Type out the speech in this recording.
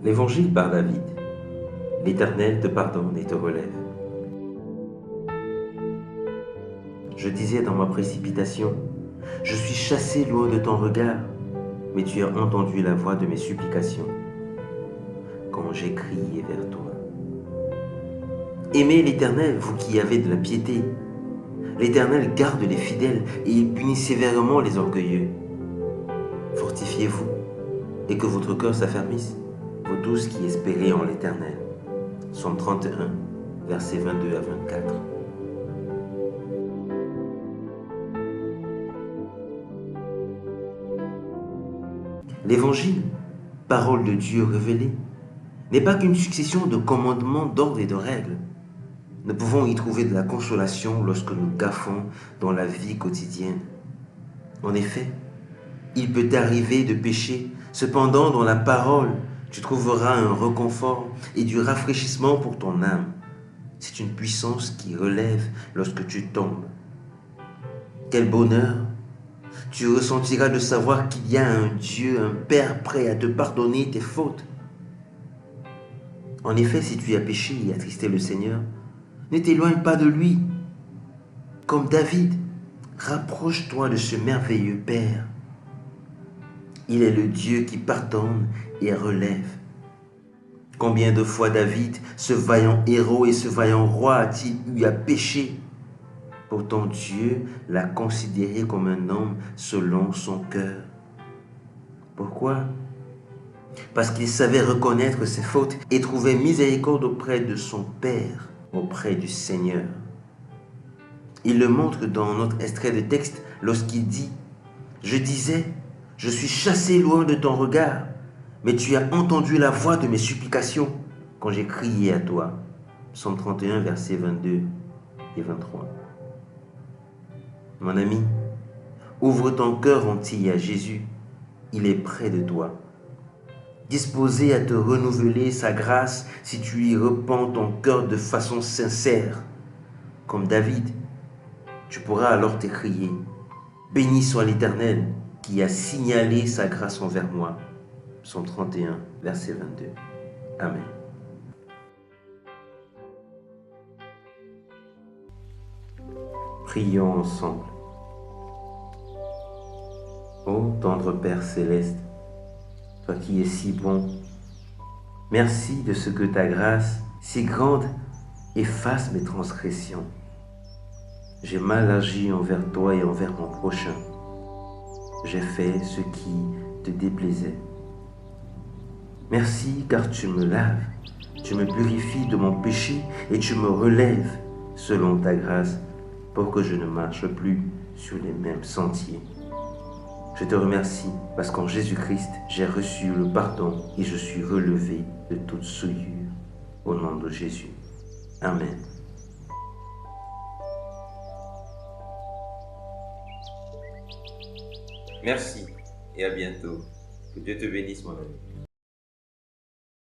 L'Évangile par David. L'Éternel te pardonne et te relève. Je disais dans ma précipitation, je suis chassé loin de ton regard, mais tu as entendu la voix de mes supplications quand j'ai crié vers toi. Aimez l'Éternel, vous qui avez de la piété. L'Éternel garde les fidèles et il punit sévèrement les orgueilleux. Fortifiez-vous et que votre cœur s'affermisse, vous tous qui espérez en l'Éternel. Psaume 31, versets 22 à 24. L'Évangile, parole de Dieu révélée, n'est pas qu'une succession de commandements, d'ordres et de règles. Nous pouvons y trouver de la consolation lorsque nous gaffons dans la vie quotidienne. En effet, il peut t'arriver de pécher, cependant dans la parole, tu trouveras un réconfort et du rafraîchissement pour ton âme. C'est une puissance qui relève lorsque tu tombes. Quel bonheur! Tu ressentiras de savoir qu'il y a un Dieu, un Père prêt à te pardonner tes fautes. En effet, si tu as péché et attristé le Seigneur, ne t'éloigne pas de lui. Comme David, rapproche-toi de ce merveilleux Père. Il est le Dieu qui pardonne et relève. Combien de fois David, ce vaillant héros et ce vaillant roi, a-t-il eu à pécher? Pourtant Dieu l'a considéré comme un homme selon son cœur. Pourquoi? Parce qu'il savait reconnaître ses fautes et trouver miséricorde auprès de son Père, auprès du Seigneur. Il le montre dans notre extrait de texte lorsqu'il dit « Je disais, je suis chassé loin de ton regard, mais tu as entendu la voix de mes supplications quand j'ai crié à toi. » Psaume 31, versets 22 et 23. Mon ami, ouvre ton cœur entier à Jésus. Il est près de toi, disposé à te renouveler sa grâce si tu lui repens ton cœur de façon sincère. Comme David, tu pourras alors t'écrier « Béni soit l'Éternel qui a signalé sa grâce envers moi. » Psaume 31, verset 22. Amen. Prions ensemble. Ô tendre Père céleste, toi qui es si bon, merci de ce que ta grâce, si grande, efface mes transgressions. J'ai mal agi envers toi et envers mon prochain. J'ai fait ce qui te déplaisait. Merci car tu me laves, tu me purifies de mon péché et tu me relèves selon ta grâce pour que je ne marche plus sur les mêmes sentiers. Je te remercie parce qu'en Jésus-Christ, j'ai reçu le pardon et je suis relevé de toute souillure. Au nom de Jésus. Amen. Merci et à bientôt. Que Dieu te bénisse, mon ami.